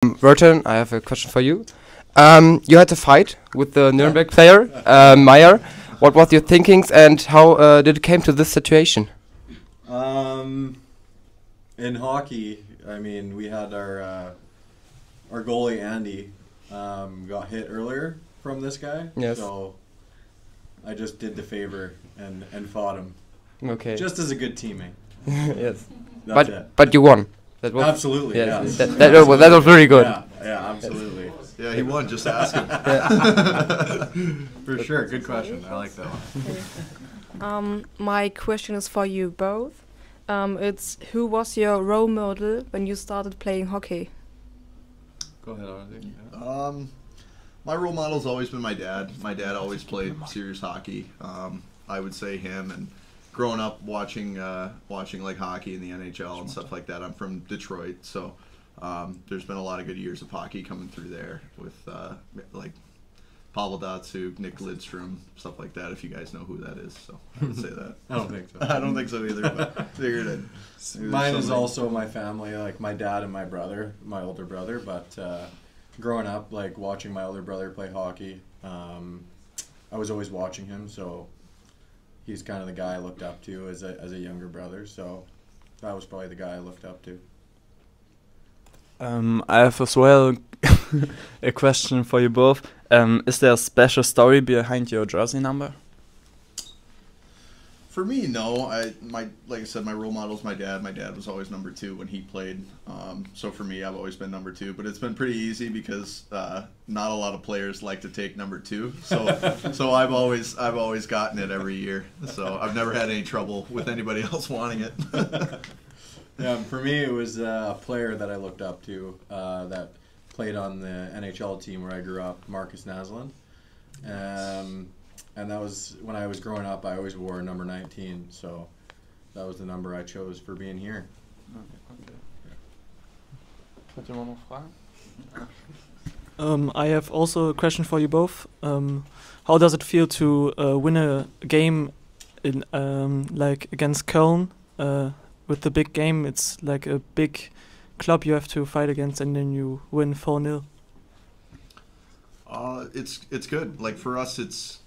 Virtanen, I have a question for you. You had a fight with the Nuremberg player, Meyer. What was your thinkings and how did it came to this situation? In hockey, I mean, we had our goalie Andy got hit earlier from this guy. Yes. So I just did the favor and fought him. Okay. Just as a good teammate. Yes. That's it. But you won. That was Absolutely. yeah. Yes. That was really good. Yeah, absolutely. Yeah, he won. Just ask him. For sure. Good question. I like that one. My question is for you both. It's who was your role model when you started playing hockey? Go ahead, Arthur. My role model's always been my dad. My dad always played serious hockey. I would say him, and growing up watching like hockey in the NHL and stuff like that. I'm from Detroit, so there's been a lot of good years of hockey coming through there with like Pavel Datsyuk, Nick Lidstrom, stuff like that, if you guys know who that is. So I would say that. I don't think so. I don't think so either, but figured it. Mine is also my family, like my dad and my brother, my older brother, but growing up, like watching my older brother play hockey, I was always watching him, so he's kind of the guy I looked up to as a younger brother, so that was probably the guy I looked up to. I have as well a question for you both. Is there a special story behind your jersey number? For me, no. Like I said, my role model is my dad. My dad was always number 2 when he played. So for me, I've always been number 2. But it's been pretty easy because not a lot of players like to take number 2. So I've always gotten it every year. So I've never had any trouble with anybody else wanting it. Yeah, for me, it was a player that I looked up to that played on the NHL team where I grew up, Marcus Naslund. And that was, when I was growing up, I always wore number 19, so that was the number I chose for being here. I have also a question for you both. How does it feel to win a game in like against Köln? With the big game, it's like a big club you have to fight against, and then you win 4-0. It's good. Like for us, it's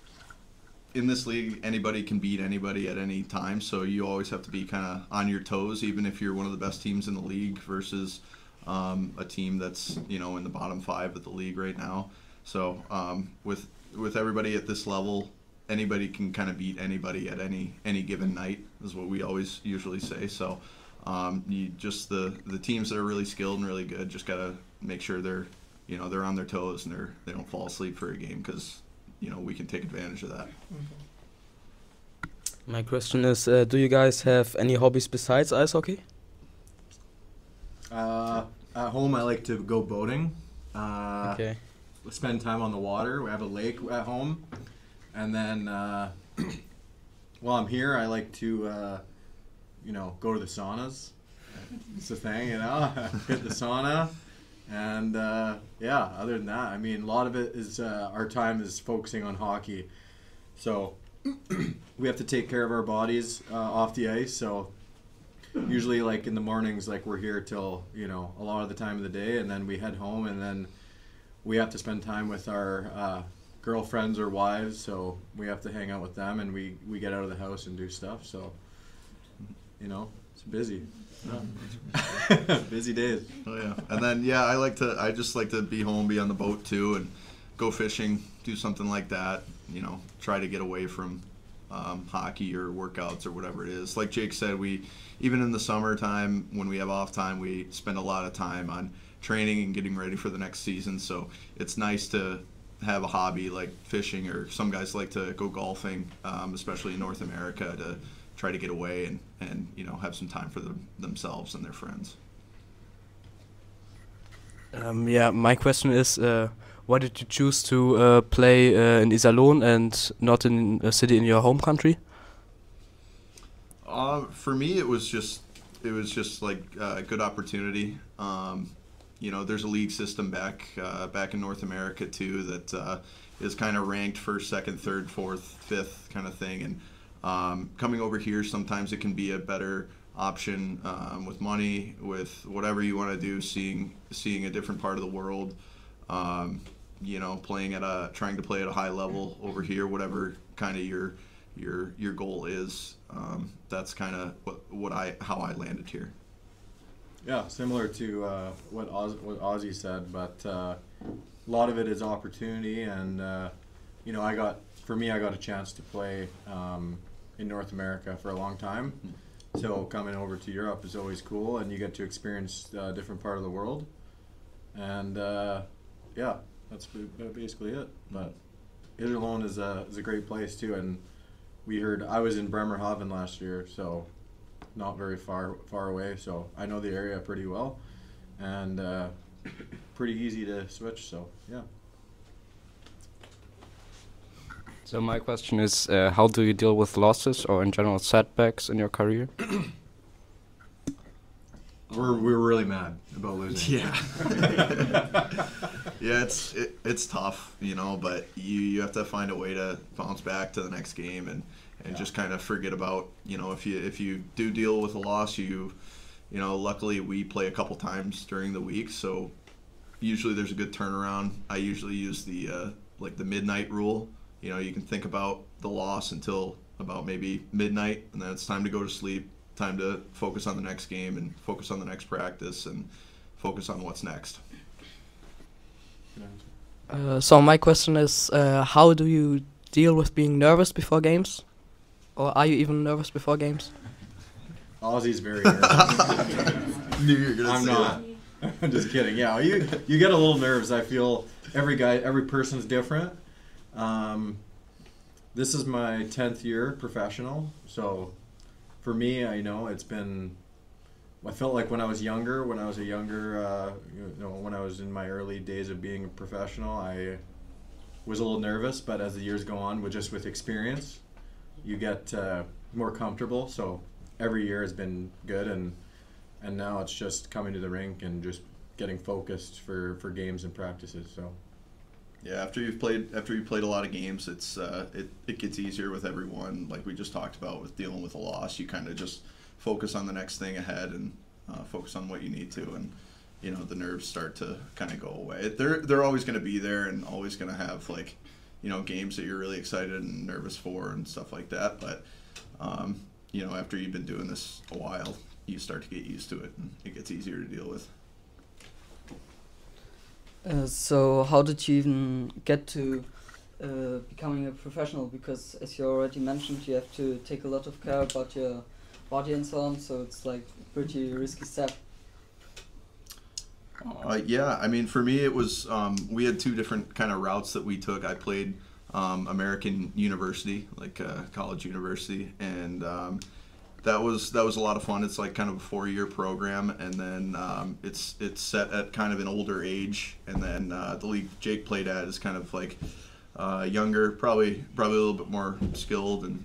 in this league, anybody can beat anybody at any time. So you always have to be kind of on your toes, even if you're one of the best teams in the league versus a team that's in the bottom 5 of the league right now. So with everybody at this level, anybody can kind of beat anybody at any given night is what we always usually say. So you just the teams that are really skilled and really good just gotta make sure they're on their toes and they don't fall asleep for a game, because we can take advantage of that. My question is, do you guys have any hobbies besides ice hockey? At home, I like to go boating. Okay. Spend time on the water. We have a lake at home. And then while I'm here, I like to, go to the saunas. It's the thing, hit the sauna. And, other than that, I mean, a lot of it is our time is focusing on hockey. So we have to take care of our bodies off the ice. So usually, like, in the mornings, like, we're here till, a lot of the time of the day. And then we head home, and then we have to spend time with our girlfriends or wives, so we have to hang out with them, and we get out of the house and do stuff, so it's busy. Busy days. Oh yeah. And then I just like to be home, be on the boat too, and go fishing, do something like that, try to get away from hockey or workouts or whatever it is. Like Jake said, even in the summertime when we have off time, we spend a lot of time on training and getting ready for the next season, so it's nice to have a hobby like fishing, or some guys like to go golfing, especially in North America, to try to get away and have some time for themselves and their friends. My question is, why did you choose to play in Iserlohn and not in a city in your home country? For me, it was just like a good opportunity. There's a league system back in North America too that is kind of ranked first, second, third, fourth, fifth kind of thing. And coming over here, sometimes it can be a better option with money, with whatever you want to do, seeing a different part of the world. You know, trying to play at a high level over here, whatever kind of your goal is. That's kind of how I landed here. Yeah, similar to what Ozzy said, but a lot of it is opportunity, and you know, I got a chance to play in North America for a long time. So coming over to Europe is always cool, and you get to experience a different part of the world. And yeah, that's basically it. But Iserlohn is a great place too, and I was in Bremerhaven last year, so not very far away. So I know the area pretty well, and pretty easy to switch. So yeah. So my question is, how do you deal with losses or in general setbacks in your career? We're really mad about losing. Yeah. Yeah, it's tough, you know, but you have to find a way to bounce back to the next game and just kind of forget about, you know, if you do deal with a loss, you know, luckily we play a couple times during the week, so usually there's a good turnaround. I usually use the like the midnight rule. You know, you can think about the loss until about maybe midnight, and then it's time to go to sleep, time to focus on the next game and focus on the next practice and focus on what's next. So my question is, how do you deal with being nervous before games? Or are you even nervous before games? Ozzy's very nervous. Knew you were gonna I'm say not. I'm just kidding. Yeah, you get a little nervous. I feel every person's different. This is my 10th year professional, so for me, I know it's been. I felt like when I was a younger, when I was in my early days of being a professional, I was a little nervous. But as the years go on, with experience, you get more comfortable. So every year has been good, and now it's just coming to the rink and just getting focused for games and practices. So. Yeah, after you've played a lot of games, it gets easier with everyone. Like we just talked about with dealing with a loss, you kind of just focus on the next thing ahead and focus on what you need to, and you know the nerves start to kind of go away. They're always going to be there and always going to have like, you know, games that you're really excited and nervous for and stuff like that. But you know, after you've been doing this a while, you start to get used to it and it gets easier to deal with. So how did you even get to becoming a professional? Because as you already mentioned, you have to take a lot of care about your body and so on, so it's like a pretty risky step. Yeah, I mean, for me it was, we had two different kind of routes that we took. I played American university, like college university, and that was a lot of fun. It's like kind of a 4-year program, and then it's set at kind of an older age, and then the league Jake played at is kind of like younger, probably a little bit more skilled and,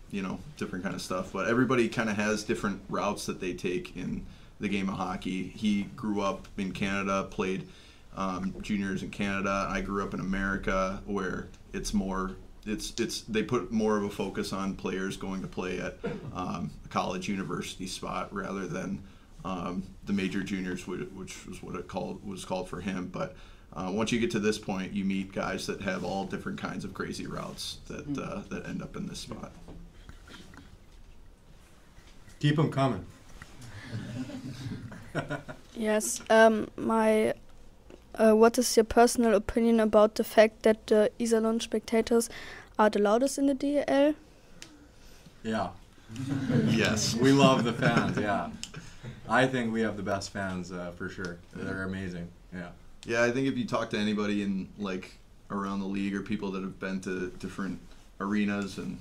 you know, different kind of stuff. But everybody kind of has different routes that they take in the game of hockey. He grew up in Canada, played juniors in Canada. I grew up in America, where it's more. They put more of a focus on players going to play at a college university spot rather than the major juniors, which was what was called for him. But once you get to this point, you meet guys that have all different kinds of crazy routes that end up in this spot. Keep them coming. Yes. What is your personal opinion about the fact that the Iserlohn spectators are the loudest in the DEL? Yeah. Yes. We love the fans, yeah. I think we have the best fans for sure. They're amazing, yeah. Yeah, I think if you talk to anybody in like around the league or people that have been to different arenas and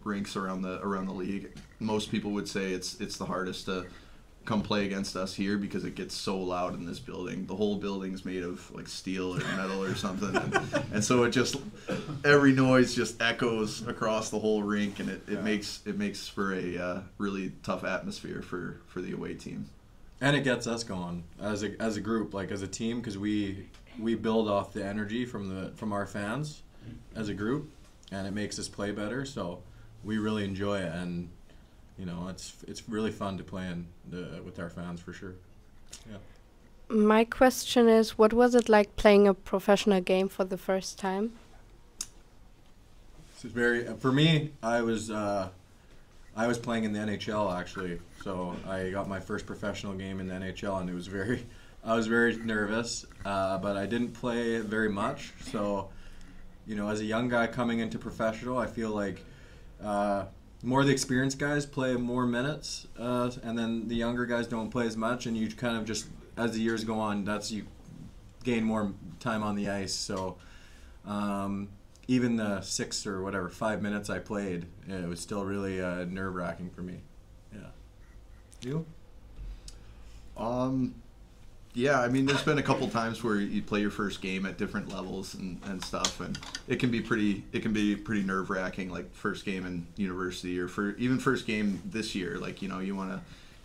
rinks around the league, most people would say it's the hardest to come play against us here because it gets so loud in this building. The whole building's made of like steel or metal or something, and so it just every noise just echoes across the whole rink, and it makes for a really tough atmosphere for the away team. And it gets us going as a group, like as a team, because we build off the energy from our fans as a group, and it makes us play better. So we really enjoy it, and you know, it's really fun to play with our fans for sure. Yeah. My question is, what was it like playing a professional game for the first time? It's very for me. I was playing in the NHL actually, so I got my first professional game in the NHL, and I was very nervous, but I didn't play very much. So, you know, as a young guy coming into professional, I feel like more of the experienced guys play more minutes, and then the younger guys don't play as much, and you kind of just, as the years go on, you gain more time on the ice. So even the 6 or whatever 5 minutes I played, it was still really nerve-wracking for me. Yeah. You? Yeah, I mean, there's been a couple times where you play your first game at different levels and stuff, and it can be pretty nerve-wracking, like first game in university or even first game this year. Like, you know, you want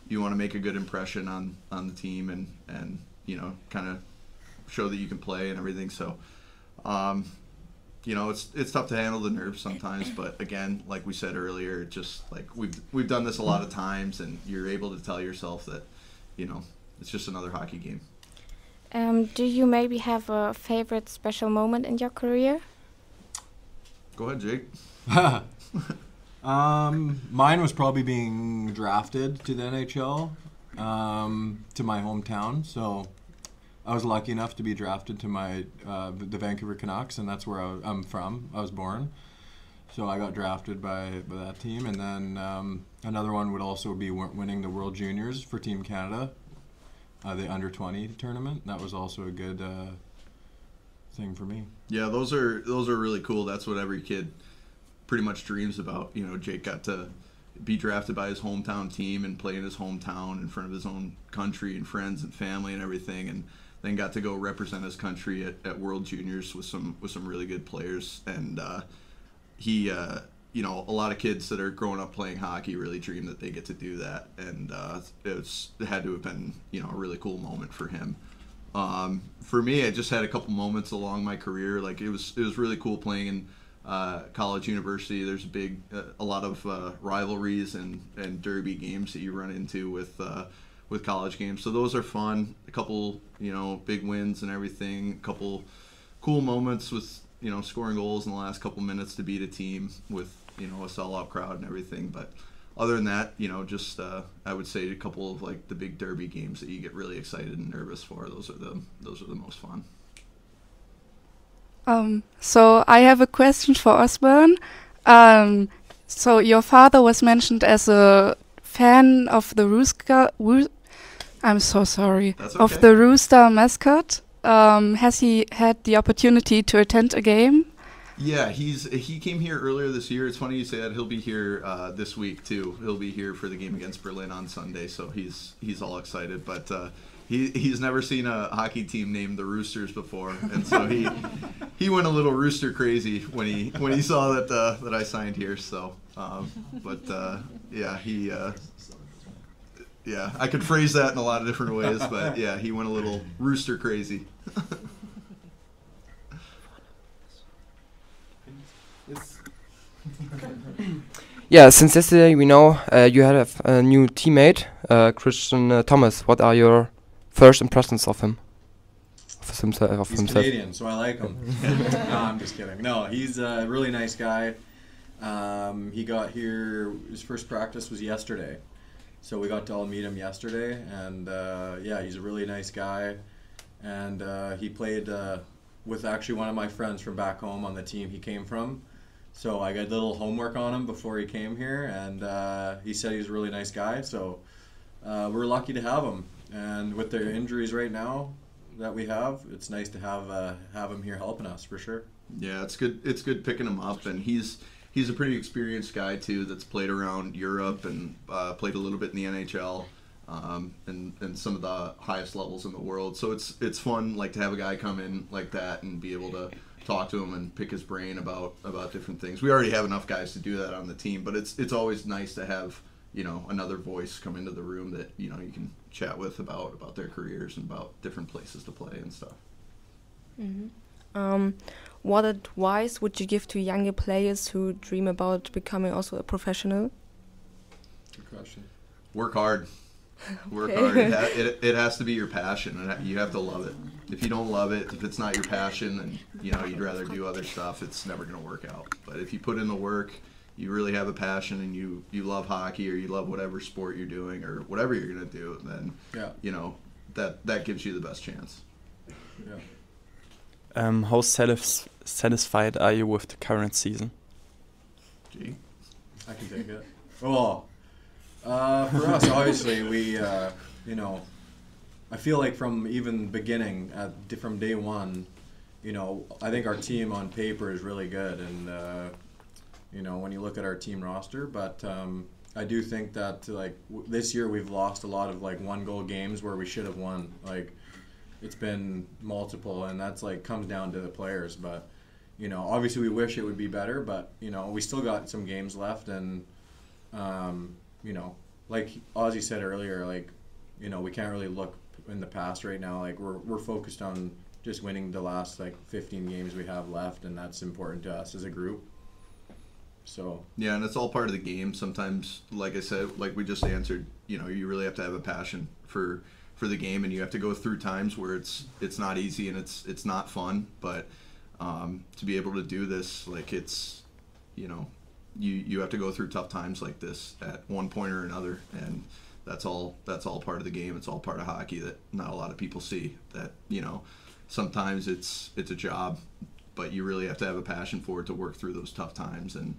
to make a good impression on the team and you know, kind of show that you can play and everything. So, you know, it's tough to handle the nerves sometimes, but again, like we said earlier, just like we've done this a lot of times, and you're able to tell yourself that, you know, it's just another hockey game. Do you maybe have a favorite special moment in your career? Go ahead, Jake. Mine was probably being drafted to the NHL, to my hometown. So I was lucky enough to be drafted to the Vancouver Canucks, and that's where I'm from. I was born. So I got drafted by that team. And then another one would also be winning the World Juniors for Team Canada, the under-20 tournament. That was also a good thing for me. Yeah, those are really cool. That's what every kid pretty much dreams about. You know, Jake got to be drafted by his hometown team and play in his hometown in front of his own country and friends and family and everything, and then got to go represent his country at World Juniors with some really good players. And he, you know, a lot of kids that are growing up playing hockey really dream that they get to do that, and it had to have been, you know, a really cool moment for him. For me, I just had a couple moments along my career. Like it was really cool playing in college, university. There's a lot of rivalries and derby games that you run into with college games. So those are fun. A couple, you know, big wins and everything. A couple cool moments with, you know, scoring goals in the last couple minutes to beat a team with, you know, a sellout crowd and everything. But other than that, you know, just I would say a couple of like the big derby games that you get really excited and nervous for. Those are the most fun. So I have a question for Osburn. So your father was mentioned as a fan of the I'm so sorry. That's okay. Of the Rooster mascot. Has he had the opportunity to attend a game? Yeah, he came here earlier this year. It's funny you say that. He'll be here this week too. He'll be here for the game against Berlin on Sunday, so he's all excited. But he's never seen a hockey team named the Roosters before, and so he went a little rooster crazy when he saw that I signed here. So, yeah, I could phrase that in a lot of different ways, but yeah, he went a little rooster crazy. Yeah, since yesterday we know you had a new teammate, Christian Thomas. What are your first impressions of him? He's Canadian, so I like him. No, I'm just kidding. No, he's a really nice guy. He got here, his first practice was yesterday. So we got to all meet him yesterday, and yeah, he's a really nice guy. And he played with actually one of my friends from back home on the team he came from. So I got a little homework on him before he came here, and he said he's a really nice guy. So we're lucky to have him. And with the injuries right now that we have, it's nice to have him here helping us for sure. Yeah, it's good. It's good picking him up, and he's a pretty experienced guy too. That's played around Europe and played a little bit in the NHL and some of the highest levels in the world. So it's fun, like, to have a guy come in like that and be able to talk to him and pick his brain about different things. We already have enough guys to do that on the team, but it's always nice to have, you know, another voice come into the room that, you know, you can chat with about their careers and about different places to play and stuff. Mm-hmm. What advice would you give to younger players who dream about becoming also a professional? Good question. Work hard. Work Okay. hard. It has to be your passion, and you have to love it. If you don't love it, if it's not your passion, then you'd rather do other stuff. It's never going to work out. But if you put in the work, you really have a passion, and you love hockey or you love whatever sport you're doing or whatever you're going to do, then that gives you the best chance. Yeah. How satisfied are you with the current season? Gee. I can take it. Well, for us, obviously, we, I feel like from even beginning, from day one, I think our team on paper is really good, and when you look at our team roster, but I do think that this year we've lost a lot of one-goal games where we should have won. It's been multiple, and that's comes down to the players. But obviously we wish it would be better, but we still got some games left, and like Ozzy said earlier, we can't really look in the past right now. We're focused on just winning the last 15 games we have left, and that's important to us as a group. So yeah, and it's all part of the game. Sometimes, like I said, like we just answered, you really have to have a passion for the game, and you have to go through times where it's not easy and it's not fun. But to be able to do this, it's you have to go through tough times like this at one point or another, and that's all part of the game. It's all part of hockey that not a lot of people see. That sometimes it's a job, but you really have to have a passion for it to work through those tough times and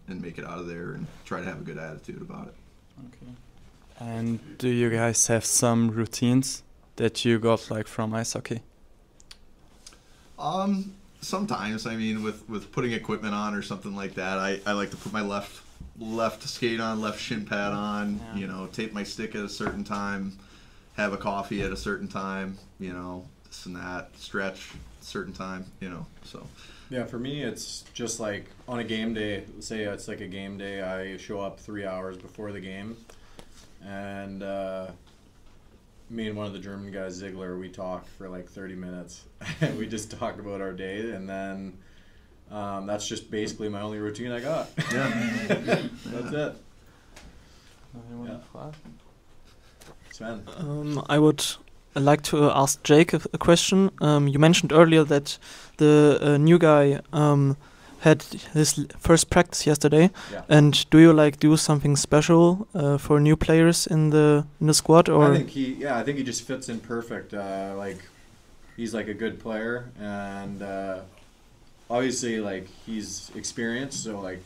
make it out of there and try to have a good attitude about it. Okay. And do you guys have some routines that you got from ice hockey? Sometimes, with putting equipment on or something like that, I like to put my left skate on, left shin pad on, tape my stick at a certain time, have a coffee at a certain time, this and that, stretch at a certain time, so. Yeah, for me, it's just on a game day, say it's a game day, I show up 3 hours before the game, and me and one of the German guys, Ziegler, we talk for 30 minutes, and we just talk about our day, and then that's just basically my only routine I got. Yeah. That's it. Yeah. Sven? I would like to ask Jake a question. You mentioned earlier that the new guy had his first practice yesterday, and do you do something special for new players in the squad? Or I think he just fits in perfect. He's a good player, and obviously he's experienced. So I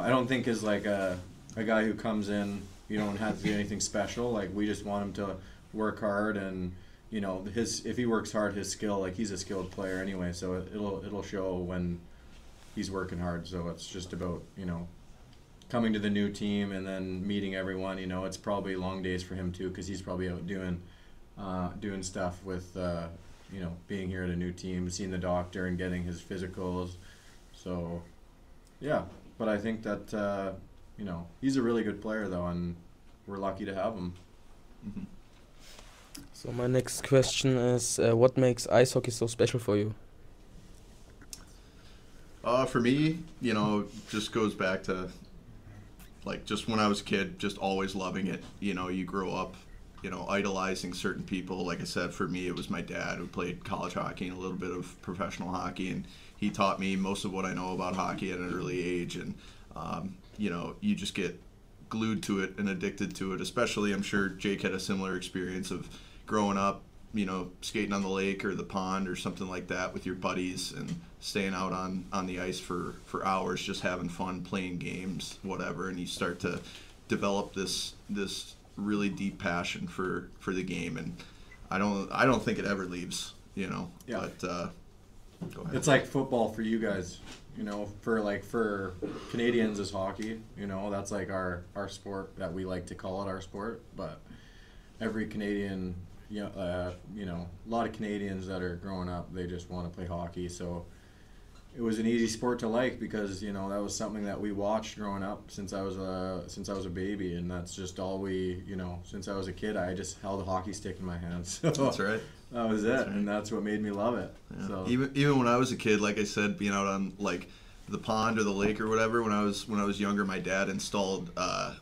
don't think as a guy who comes in, you don't have to do anything special. We just want him to work hard, and if he works hard, his skill, he's a skilled player anyway, so it'll show when he's working hard. So it's just about coming to the new team and then meeting everyone. It's probably long days for him too, because he's probably out doing stuff with being here at a new team, seeing the doctor and getting his physicals. So yeah, but I think that he's a really good player though, and we're lucky to have him. Mm-hmm. So my next question is, what makes ice hockey so special for you? For me, just goes back to just when I was a kid, just always loving it. You grow up, idolizing certain people. Like I said, for me, it was my dad who played college hockey and a little bit of professional hockey, and he taught me most of what I know about hockey at an early age. And you just get glued to it and addicted to it. Especially, I'm sure Jake had a similar experience of growing up, skating on the lake or the pond or something like that with your buddies and staying out on the ice for hours, just having fun, playing games, whatever, and you start to develop this really deep passion for the game, and I don't think it ever leaves, Yeah. But go ahead. It's like football for you guys, for Canadians is hockey, that's our sport that we like to call it our sport, but every Canadian, a lot of Canadians that are growing up, they just want to play hockey. So it was an easy sport to like because that was something that we watched growing up since I was a baby, and that's just all we since I was a kid. I just held a hockey stick in my hands. So that's right. That was it, and that's what made me love it. Yeah. So even when I was a kid, like I said, being out on the pond or the lake or whatever. When I was younger, my dad installed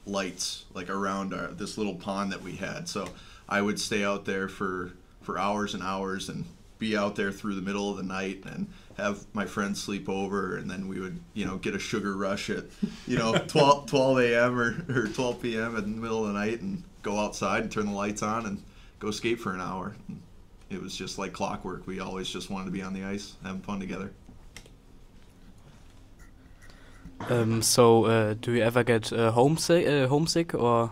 lights like around this little pond that we had. So I would stay out there for hours and hours and be out there through the middle of the night and have my friends sleep over, and then we would, get a sugar rush at, 12 a.m. or 12 p.m. in the middle of the night and go outside and turn the lights on and go skate for an hour. And it was just like clockwork. We always just wanted to be on the ice, having fun together. So do you ever get homesick or?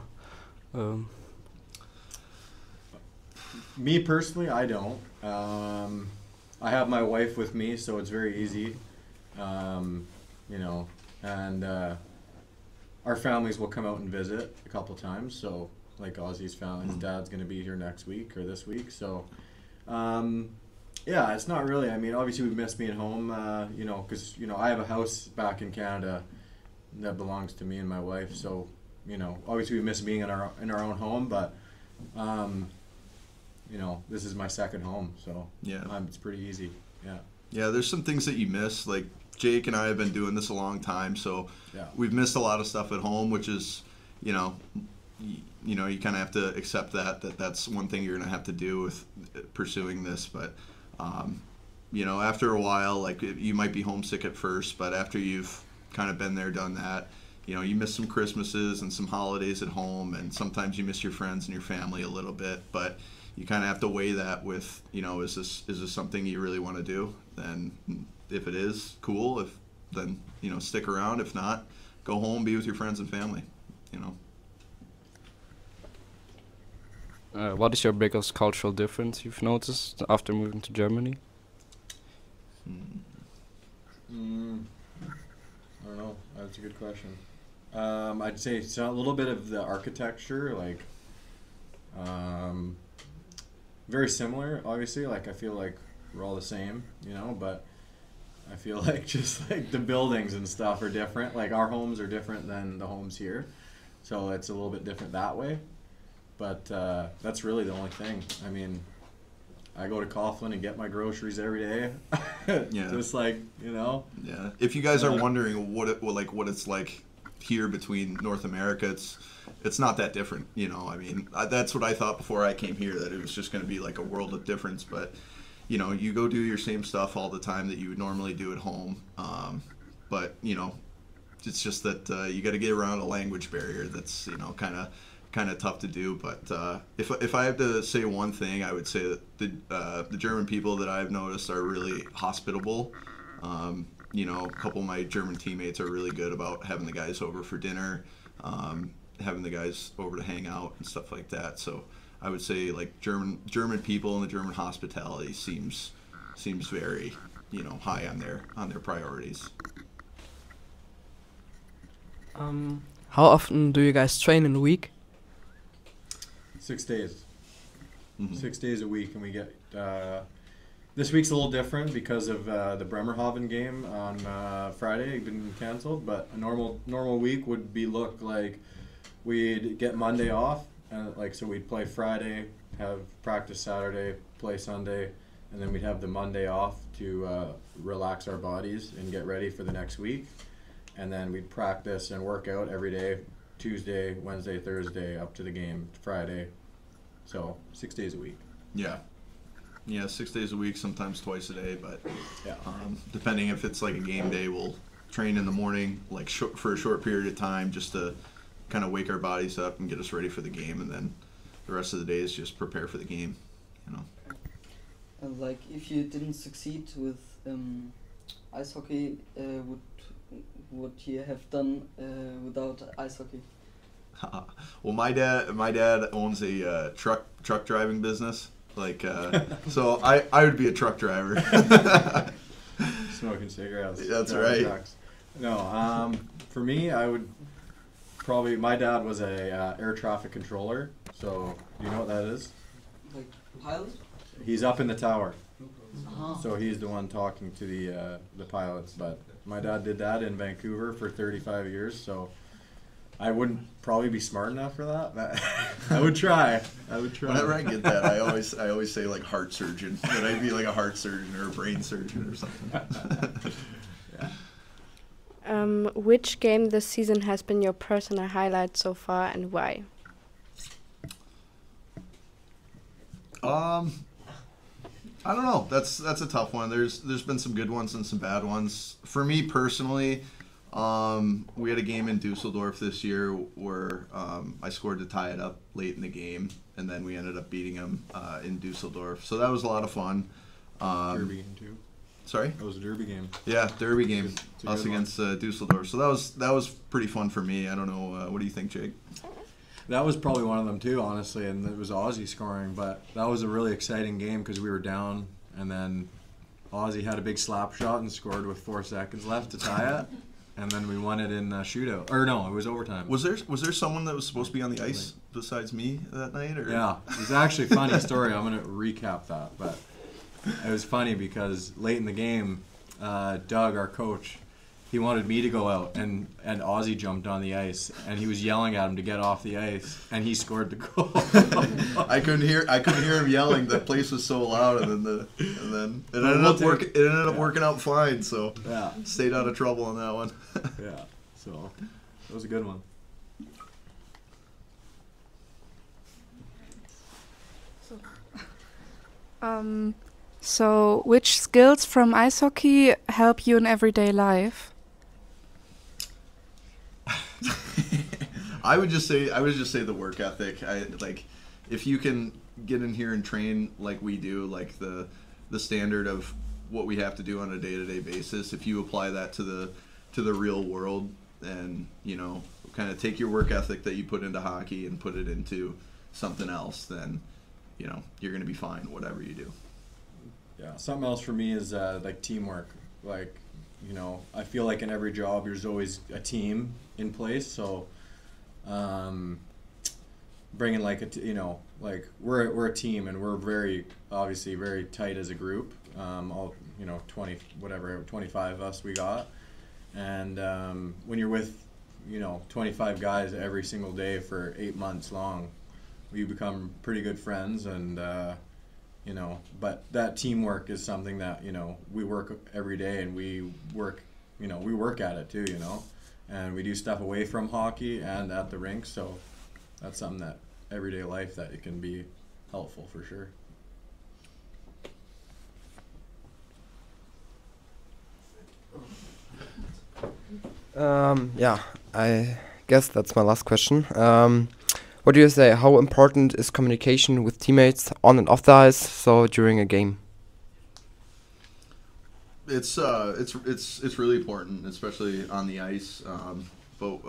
Me personally, I don't. I have my wife with me, so it's very easy. And our families will come out and visit a couple times. So, like Ozzy's family, his dad's going to be here next week or this week. So, yeah, it's not really. I mean, obviously we miss being home, because, I have a house back in Canada that belongs to me and my wife. So, obviously we miss being in our own home, but, this is my second home. So, yeah, it's pretty easy. Yeah. Yeah, there's some things that you miss. Like Jake and I have been doing this a long time, so yeah, we've missed a lot of stuff at home, which is, you kind of have to accept that's one thing you're going to have to do with pursuing this. But, after a while, like you might be homesick at first, but after you've kind of been there, done that, you miss some Christmases and some holidays at home, and sometimes you miss your friends and your family a little bit, but you kind of have to weigh that with, is this something you really want to do? Then if it is, cool. Then stick around. If not, go home, be with your friends and family, What is your biggest cultural difference you've noticed after moving to Germany? I don't know. That's a good question. I'd say it's a little bit of the architecture, like, very similar, obviously. Like, I feel like we're all the same, but I feel like just like the buildings and stuff are different. Like, our homes are different than the homes here, so it's a little bit different that way. But that's really the only thing. I mean, I go to Coughlin and get my groceries every day. Yeah. Just like, Yeah. If you guys are wondering what it's like here between North America, it's not that different. I mean, that's what I thought before I came here, that it was just going to be like a world of difference. But, you go do your same stuff all the time that you would normally do at home. But, it's just that you got to get around a language barrier that's, kind of tough to do. But if I have to say one thing, I would say that the German people that I've noticed are really hospitable. A couple of my German teammates are really good about having the guys over for dinner, having the guys over to hang out and stuff like that. So I would say like German people and the German hospitality seems very high on their priorities. How often do you guys train in a week? 6 days. Mm-hmm. 6 days a week, and we get this week's a little different because of the Bremerhaven game on Friday. It's been canceled, but a normal week would look like we'd get Monday off, and so we'd play Friday, have practice Saturday, play Sunday, and then we'd have the Monday off to relax our bodies and get ready for the next week, and then we'd practice and work out every day, Tuesday, Wednesday, Thursday, up to the game Friday. So 6 days a week. Yeah, 6 days a week, sometimes twice a day, but yeah. Depending if it's like a game day, we'll train in the morning, like for a short period of time, just to kind of wake our bodies up and get us ready for the game, and then the rest of the day is just prepare for the game, And like, if you didn't succeed with ice hockey, would you have done without ice hockey? Well, my dad owns a truck driving business. Like, so I would be a truck driver. Smoking cigarettes. That's right. Trucks. No, for me, I would probably. My dad was a air traffic controller. So, do you know what that is? Like pilot? He's up in the tower. Uh-huh. So he's the one talking to the pilots. But my dad did that in Vancouver for 35 years. So I wouldn't probably be smart enough for that. But I would try. Whenever I get that, I always say like heart surgeon. That I'd be like a heart surgeon or a brain surgeon or something. Yeah. Which game this season has been your personal highlight so far, and why? I don't know. That's a tough one. There's been some good ones and some bad ones. For me personally, we had a game in Dusseldorf this year where I scored to tie it up late in the game, and then we ended up beating them in Dusseldorf. So that was a lot of fun. Derby game too. Sorry? That was a derby game. Yeah, derby game. Us good against Dusseldorf. So that was pretty fun for me. I don't know. What do you think, Jake? That was probably one of them too, honestly, and it was Aussie scoring. But that was a really exciting game because we were down, and then Aussie had a big slap shot and scored with 4 seconds left to tie it, and then we won it in shootout. Or no, it was overtime. Was there someone that was supposed to be on the ice besides me that night? Or? Yeah, it was actually a funny story. I'm gonna recap that, but it was funny because late in the game, Doug, our coach, he wanted me to go out, and Aussie jumped on the ice, and he was yelling at him to get off the ice, and he scored the goal. I couldn't hear him yelling. The place was so loud, and then it ended up working out fine. So yeah, stayed out of trouble on that one. Yeah, so that was a good one. So which skills from ice hockey help you in everyday life? I would just say the work ethic. If you can get in here and train like we do, like the standard of what we have to do on a day-to-day basis, if you apply that to the real world, and kind of take your work ethic that you put into hockey and put it into something else, then you're going to be fine whatever you do. Yeah, something else for me is like teamwork. Like, I feel like in every job there's always a team in place. So, bringing like we're a team, and we're obviously very tight as a group. All 25 of us we got, and when you're with 25 guys every single day for 8 months long, we become pretty good friends, and but that teamwork is something that we work every day, and we work at it too, and we do stuff away from hockey and at the rink. So that's something that everyday life that it can be helpful for sure. Yeah, I guess that's my last question. What do you say? How important is communication with teammates on and off the ice? So during a game. It's really important, especially on the ice. But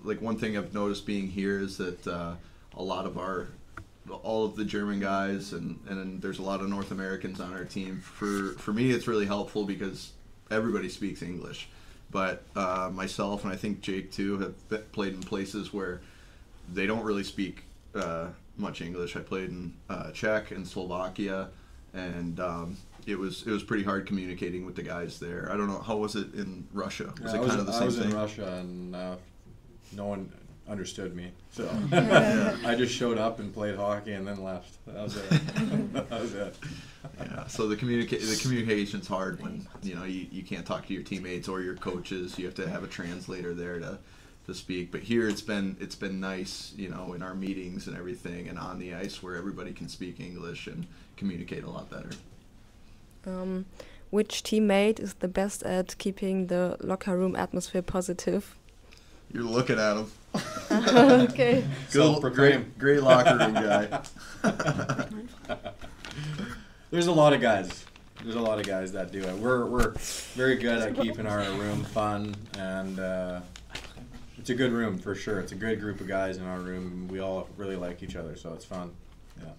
like one thing I've noticed being here is that a lot of all of the German guys and there's a lot of North Americans on our team. For me, it's really helpful because everybody speaks English. But myself, and I think Jake too, have played in places where they don't really speak much English. I played in Czech and Slovakia, and it was pretty hard communicating with the guys there. I don't know, how was it in Russia? Was it kind of the same thing? I was in Russia, and no one understood me, so I just showed up and played hockey and then left. That was it. That was it. Yeah. So the communication's hard when you can't talk to your teammates or your coaches. You have to have a translator there to speak. But here it's been nice, in our meetings and everything, and on the ice where everybody can speak English and communicate a lot better. Which teammate is the best at keeping the locker room atmosphere positive? You're looking at him. Okay. Great locker room guy. There's a lot of guys. There's a lot of guys that do it. We're very good at keeping our room fun, and it's a good room for sure. It's a good group of guys in our room. We all really like each other, so it's fun. Yeah.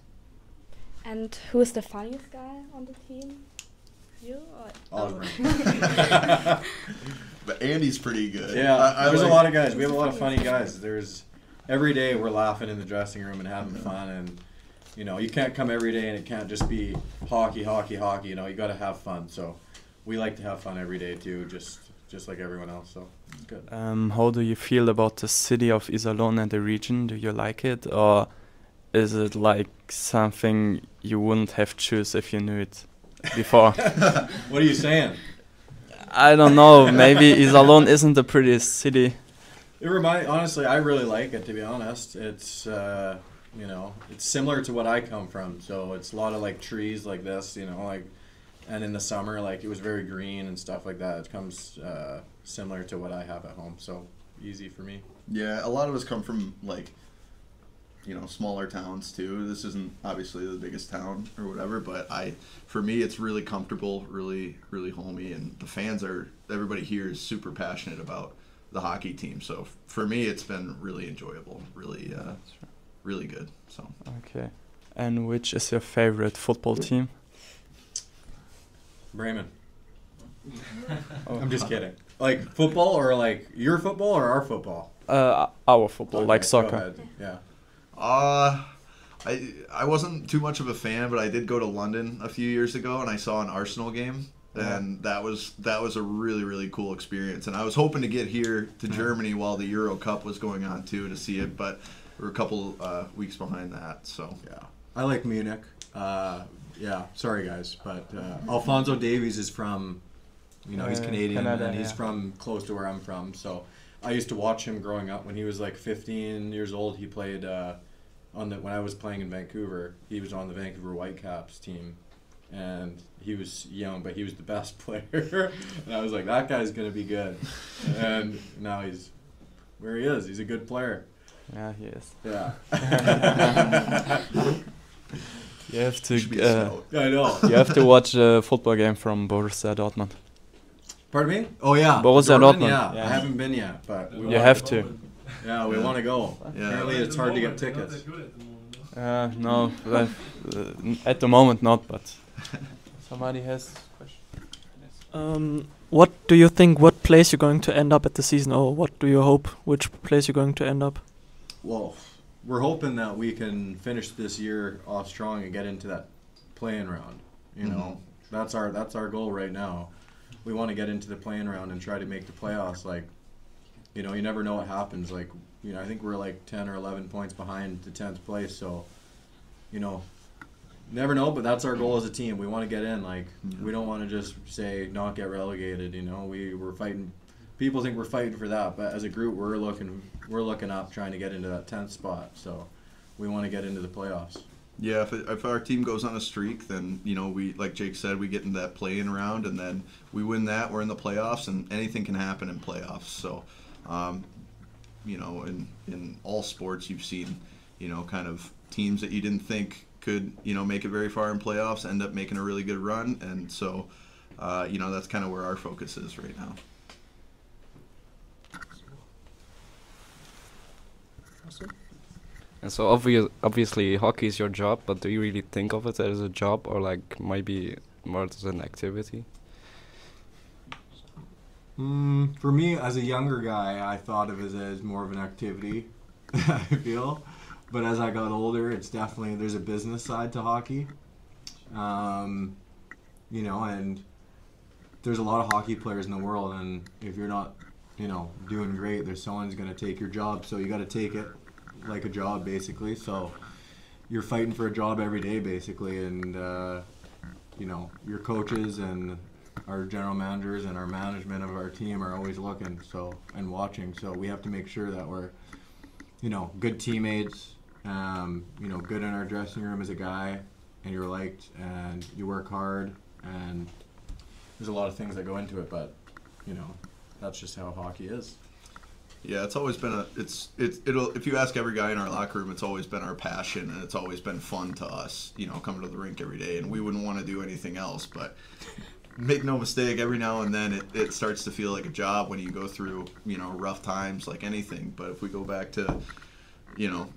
And who is the funniest guy on the team? You or Osburn. But Andy's pretty good. Yeah, there's a lot of guys. We have a lot of funny guys. Every day we're laughing in the dressing room and having fun, and you can't come every day and it can't just be hockey. You got to have fun. So we like to have fun every day too, just like everyone else. So it's good. How do you feel about the city of Iserlohn and the region? Do you like it, or is it like something you wouldn't have choose if you knew it before? What are you saying? I don't know. Maybe Iserlohn isn't the prettiest city. Honestly, I really like it, to be honest. It's, you know, it's similar to what I come from. So it's a lot of like trees like this, you know, like, and in the summer, like it was very green and stuff like that. It comes similar to what I have at home. So easy for me. Yeah, a lot of us come from like, you know, smaller towns too. This isn't obviously the biggest town or whatever, but for me, it's really comfortable, really, really homey, and the fans everybody here is super passionate about the hockey team. So for me, it's been really enjoyable, really, really good. So. Okay. And which is your favorite football team? Bremen. I'm just kidding. Like football or like your football or our football? Our football, Okay, like go soccer. ahead. Yeah. I wasn't too much of a fan, but I did go to London a few years ago, and I saw an Arsenal game, and that was a really, really cool experience. And I was hoping to get here to Germany while the Euro Cup was going on too to see it, but we're a couple weeks behind that. So yeah, I like Munich. Yeah, sorry guys, but Alphonso Davies is from, you know, he's Canadian Canada, and he's yeah. from close to where I'm from. So I used to watch him growing up. When he was like 15 years old, he played when I was playing in Vancouver. He was on the Vancouver Whitecaps team, and he was young, but he was the best player. And I was like, that guy's gonna be good. And now he's where he is. He's a good player. Yeah, he is. Yeah. You have to. I know. You have to watch a football game from Borussia Dortmund. Pardon me? Oh yeah, Borussia Dortmund. Yeah, I haven't been yet, but we you have to. Yeah, we want to go. Yeah. Apparently, it's hard to get tickets. No, at the moment not, but somebody has question. What do you think? What place you're going to end up at the season, or what do you hope? Which place you're going to end up? Well, we're hoping that we can finish this year off strong and get into that play-in round. You know, that's our goal right now. We want to get into the play-in round and try to make the playoffs. Like, you know, you never know what happens. Like, you know, I think we're like 10 or 11 points behind the 10th place. So, you know, never know. But that's our goal as a team. We want to get in. Like, we don't want to just say not get relegated. You know, we're fighting. People think we're fighting for that, but as a group, we're looking up, trying to get into that 10th spot. So, we want to get into the playoffs. Yeah, if our team goes on a streak, then, you know, we, like Jake said, we get into that play-in round, and then we win that, we're in the playoffs, and anything can happen in playoffs. So, you know, in all sports, you've seen, you know, kind of teams that you didn't think could, you know, make it very far in playoffs end up making a really good run, and so, you know, that's kind of where our focus is right now. And so obviously hockey is your job, but do you really think of it as a job or like maybe more as an activity? For me, as a younger guy, I thought of it as more of an activity, I feel. But as I got older, it's definitely, there's a business side to hockey. You know, and there's a lot of hockey players in the world, and if you're not, you know, doing great, there's someone's going to take your job, so you got to take it like a job, basically. So you're fighting for a job every day, basically, and you know, your coaches and our general managers and our management of our team are always looking and watching. So we have to make sure that we're, you know, good teammates, you know, good in our dressing room as a guy, and you're liked and you work hard, and there's a lot of things that go into it, but you know, that's just how hockey is. Yeah, it's always been it'll if you ask every guy in our locker room, it's always been our passion, and it's always been fun to us, you know, coming to the rink every day, and we wouldn't want to do anything else. But make no mistake, every now and then it starts to feel like a job when you go through, you know, rough times like anything. But if we go back to, you know,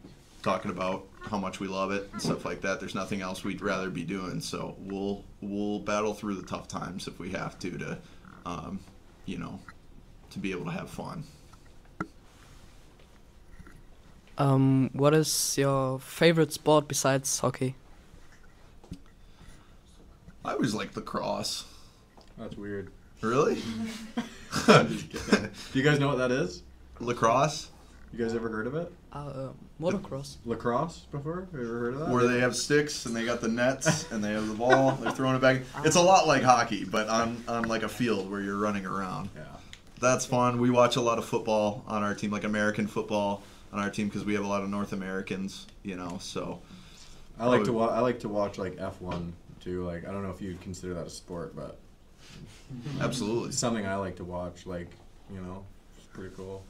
talking about how much we love it and stuff like that, there's nothing else we'd rather be doing. So we'll battle through the tough times if we have to you know, to be able to have fun. What is your favorite sport besides hockey? I always liked lacrosse. That's weird. Really? I'm just kidding. Do you guys know what that is? Lacrosse? You guys ever heard of it? Motocross. Lacrosse before? Have you ever heard of that? Where they have sticks and they got the nets and they have the ball. They're throwing it back. It's a lot like hockey, but on like a field where you're running around. Yeah. That's fun. We watch a lot of football on our team, like American football on our team, because we have a lot of North Americans, you know. So I like to watch like F1 too. Like, I don't know if you'd consider that a sport, but absolutely, it's something I like to watch. Like, you know, it's pretty cool.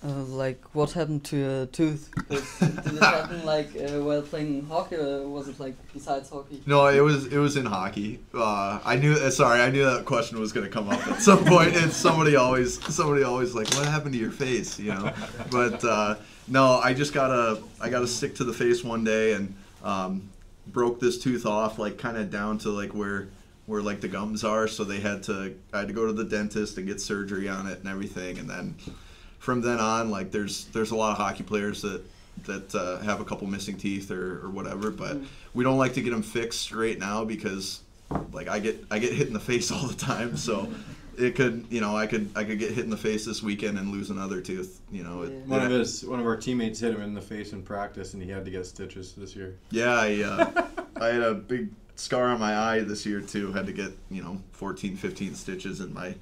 Like, what happened to your tooth? Did it happen like while playing hockey, or was it like besides hockey? No, it was in hockey. I knew that question was going to come up at some point, and somebody always like, what happened to your face, you know? But no, I got a stick to the face one day and broke this tooth off, like kind of down to like where like the gums are. So I had to go to the dentist and get surgery on it and everything, and then. From then on, like there's a lot of hockey players that have a couple missing teeth or whatever, but we don't like to get them fixed right now because like I get hit in the face all the time, so it could, you know, I could get hit in the face this weekend and lose another tooth, you know. One of our teammates hit him in the face in practice, and he had to get stitches this year. Yeah, I had a big scar on my eye this year too. Had to get 14, 15 stitches in my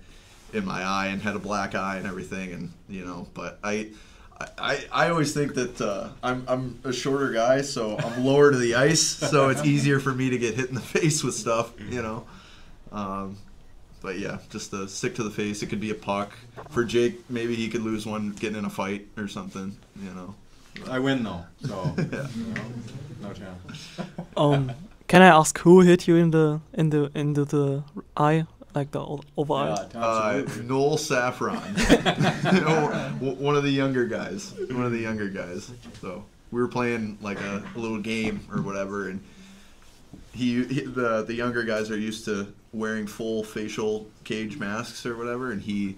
eye and had a black eye and everything, and but I always think that I'm a shorter guy, so I'm lower to the ice, so it's easier for me to get hit in the face with stuff, but yeah, just a stick to the face. It could be a puck. For Jake, maybe he could lose one getting in a fight or something, I win though, so yeah. No chance. Can I ask who hit you in the eye? Like the over eye? Noel Saffron. One of the younger guys. So we were playing like a little game or whatever, and the younger guys are used to wearing full facial cage masks or whatever, and he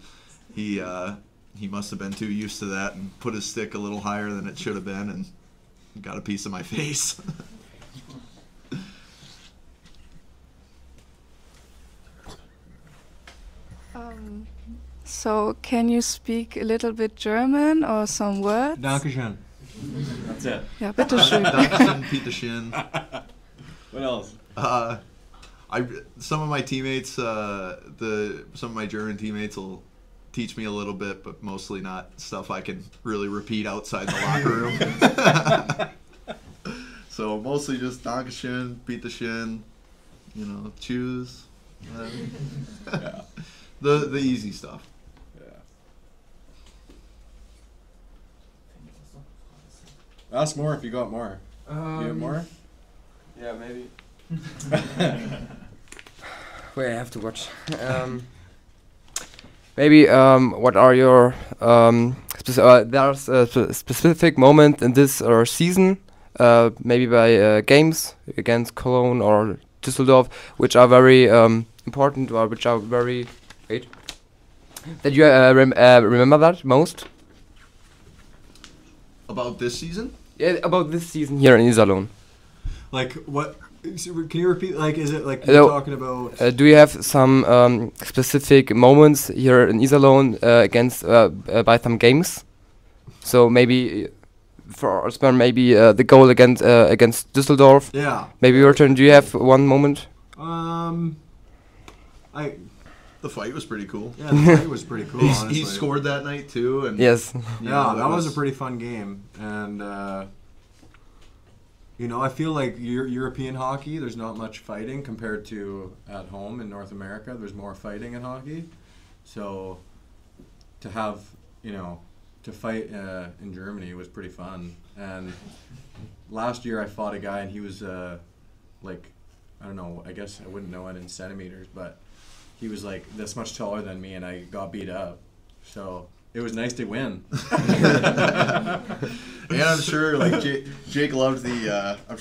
must have been too used to that and put his stick a little higher than it should have been and got a piece of my face. So, can you speak a little bit German or some words? Dankeschön. That's it. Yeah, bitteschön. Dankeschön, bitteschön. What else? Some of my teammates, some of my German teammates will teach me a little bit, but mostly not stuff I can really repeat outside the locker room. So mostly just Dankeschön, bitteschön, choose. Yeah. The easy stuff. Yeah. Ask more if you got more. You have more? Yeah, maybe. Wait, I have to watch. Maybe what are your there's a specific moment in this season, maybe by games against Cologne or Düsseldorf, which are very important or which are very that you remember that most? About this season? Yeah, about this season here in Iserlohn. Like what? Can you repeat? Like, is it like you're talking about? Do you have some specific moments here in Iserlohn against by some games? So maybe for Osburn, maybe the goal against Düsseldorf. Yeah. Maybe your turn. Do you have one moment? The fight was pretty cool. Yeah, the fight was pretty cool. Honestly, he scored that night too, and yes, yeah, that was a pretty fun game, and I feel like European hockey, there's not much fighting compared to at home in North America. There's more fighting in hockey, so to have to fight in Germany was pretty fun. And last year I fought a guy, and he was like, I don't know, I guess I wouldn't know it in centimeters, but he was like this much taller than me, and I got beat up. So it was nice to win. And I'm sure like Jake loved the. I'm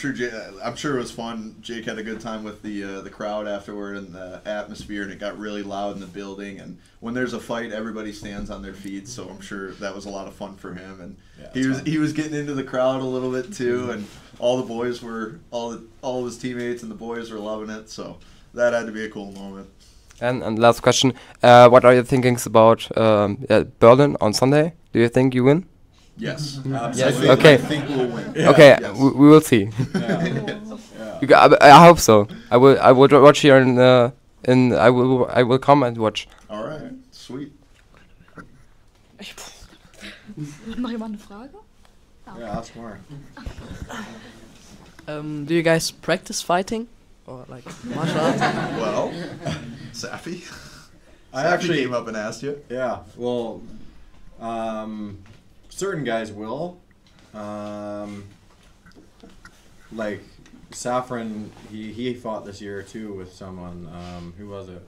sure it was fun. Jake had a good time with the crowd afterward and the atmosphere, and it got really loud in the building. And when there's a fight, everybody stands on their feet. So I'm sure that was a lot of fun for him. And yeah, he was getting into the crowd a little bit too, and all the boys were all of his teammates and the boys were loving it. So that had to be a cool moment. And last question, what are your thinkings about Berlin on Sunday? Do you think you win? Yes, Absolutely. Okay. I think we'll win. Yeah. Okay, Yes. we will see. I hope so. I will watch here I will come and watch. All right, sweet. Noch jemand eine Frage? Yeah, ask more. Do you guys practice fighting or like martial arts? Well, Safi. I Safi actually came up and asked you. Yeah, well, certain guys will. Like Saffron, he fought this year too with someone. Who was it?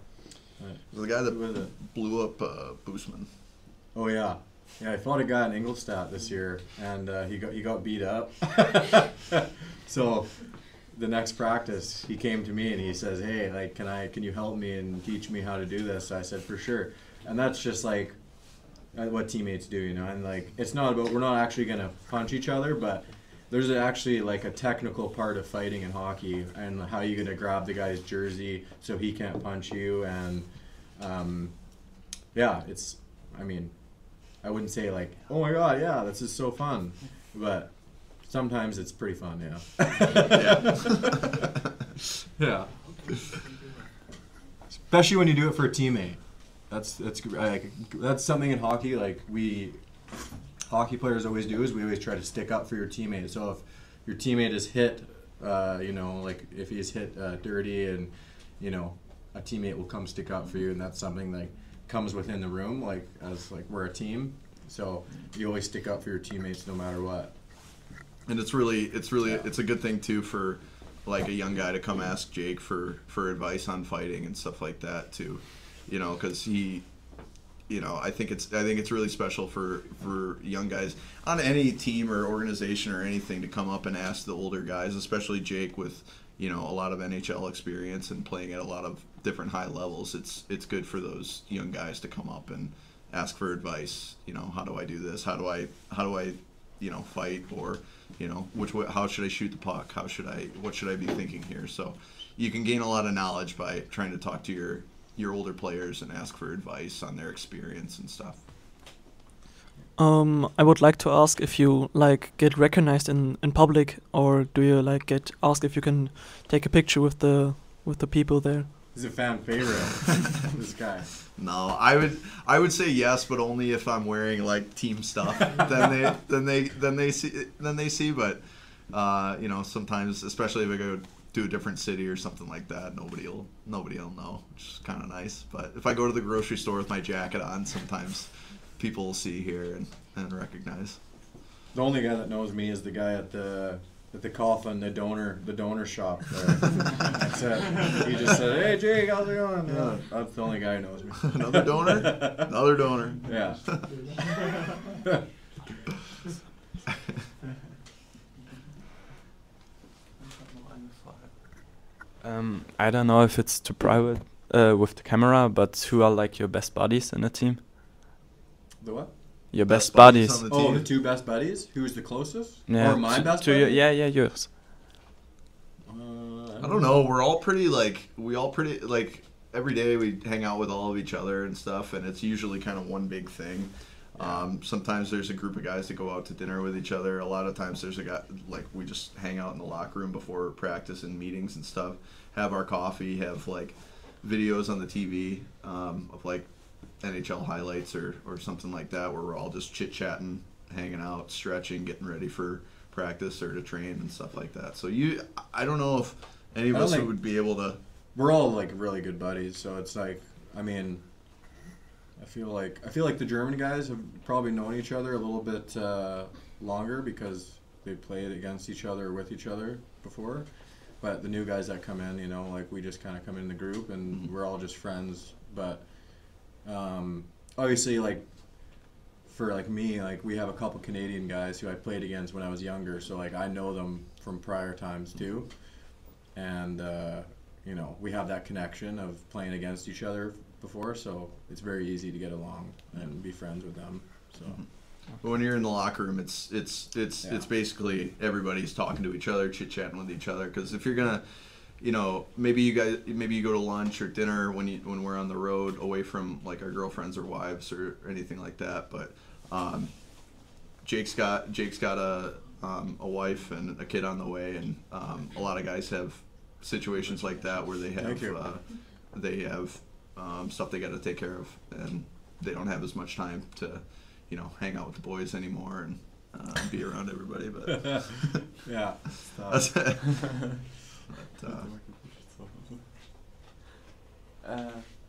The guy that blew up Boosman. Oh yeah, yeah. I fought a guy in Ingolstadt this year, and he got beat up. So the next practice, he came to me and he says, "Hey, like, can you help me and teach me how to do this?" I said, "For sure." And that's just like what teammates do, you know. And like, it's not about, we're not actually gonna punch each other, but there's actually like a technical part of fighting in hockey, and how you're gonna grab the guy's jersey so he can't punch you, and yeah, it's, I mean, I wouldn't say like, oh my god, yeah, this is so fun, but sometimes it's pretty fun, yeah. Yeah. Especially when you do it for a teammate. That's something in hockey, like hockey players always do, is we always try to stick up for your teammate. So if your teammate is hit, you know, like if he's hit dirty, and you know, a teammate will come stick up for you, and that's something like comes within the room, like as like we're a team. So you always stick up for your teammates no matter what. And it's a good thing too for like a young guy to come ask Jake for advice on fighting and stuff like that too, you know, because he, you know, I think it's really special for young guys on any team or organization or anything to come up and ask the older guys, especially Jake with, you know, a lot of NHL experience and playing at a lot of different high levels. It's good for those young guys to come up and ask for advice. You know, how do I do this? How do I you know, fight? Or, you know, how should I shoot the puck? What should I be thinking here? So you can gain a lot of knowledge by trying to talk to your older players and ask for advice on their experience and stuff. I would like to ask if you like get recognized in public, or do you like get asked if you can take a picture with the people there? He's a fan favorite. This guy. No, I would say yes, but only if I'm wearing like team stuff. then they see. But you know, sometimes, especially if I go to a different city or something like that, nobody'll know, which is kind of nice. But if I go to the grocery store with my jacket on, sometimes people will see here and recognize. The only guy that knows me is the guy at the coffin, the donor shop there. That's it. He just said, "Hey Jake, how's it going?" Yeah, that's the only guy who knows me. Another donor? Another donor. Yeah. I don't know if it's too private with the camera, but who are like your best buddies in the team? The what? Your best buddies. Oh, the two best buddies? Who's the closest? Yeah, or my best buddy? Yeah, yours. I don't know. We all pretty like every day we hang out with all of each other and stuff, and it's usually kind of one big thing. Sometimes there's a group of guys that go out to dinner with each other. A lot of times there's a guy, like, we just hang out in the locker room before practice and meetings and stuff, have our coffee, have like videos on the TV of like NHL highlights or something like that, where we're all just chit-chatting, hanging out, stretching, getting ready for practice or to train and stuff like that. So I don't know if any of us would be able to. We're all like really good buddies, so it's like, I mean, I feel like the German guys have probably known each other a little bit longer because they played against each other or with each other before. But the new guys that come in, you know, like, we just kind of come in the group and we're all just friends. But obviously, like, for like me, like, we have a couple Canadian guys who I played against when I was younger, so like I know them from prior times too, and you know, we have that connection of playing against each other before, so it's very easy to get along and be friends with them. So. But when you're in the locker room, it's basically everybody's talking to each other, chit chatting with each other. Because if you're gonna you know, maybe you go to lunch or dinner when we're on the road away from like our girlfriends or wives or anything like that. But Jake's got a wife and a kid on the way, and a lot of guys have situations like that where they have stuff they got to take care of, and they don't have as much time to, you know, hang out with the boys anymore and be around everybody. But yeah, that's it.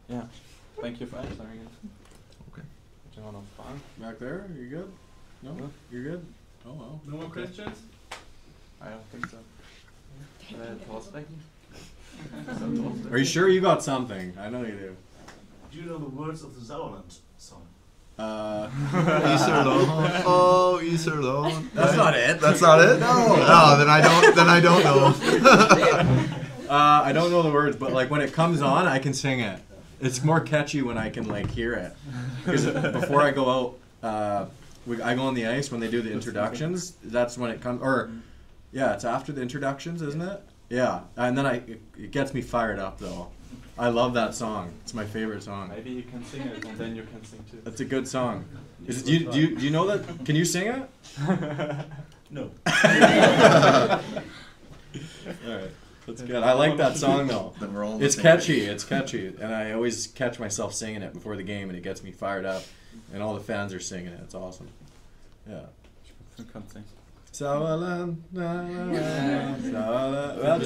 Yeah. Thank you for answering it. Okay. Back there, you good? No, you're good. Oh well. No more questions? I don't think so. Are you sure you got something? I know you do. Do you know the words of the Sauerland song? Iserlohn. Oh, Iserlohn. That's not it. That's not it? No. No, then I don't know. I don't know the words, but like when it comes on, I can sing it. It's more catchy when I can like hear it. Because before I go out, I go on the ice when they do the introductions. That's when it comes. Or yeah, it's after the introductions, isn't it? Yeah, and then it gets me fired up though. I love that song. It's my favorite song. Maybe you can sing it and then you can sing too. It's a good song. Do you know that? Can you sing it? No. Alright, that's good. I like that song though. Then we're all it's catchy. It's catchy, and I always catch myself singing it before the game, and it gets me fired up. And all the fans are singing it. It's awesome. Yeah. Sauerland, that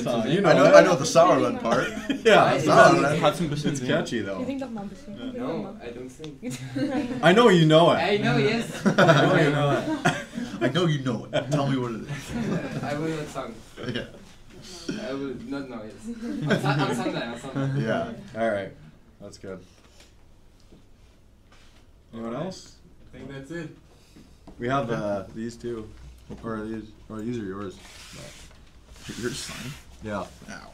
song. You know I know the Sauerland part. Yeah, Sauerland. It's catchy though. Sing doch mal ein bisschen. No, I don't think. I know you know it. I know, yes. I know you know it. I know you know it. Tell me what it is. I will not sing. Yeah. I will not know it. On Sunday. Yeah. All right. That's good. Anyone else? I think that's it. We have these two, or these are yours. Yours signed? Yeah. Ow.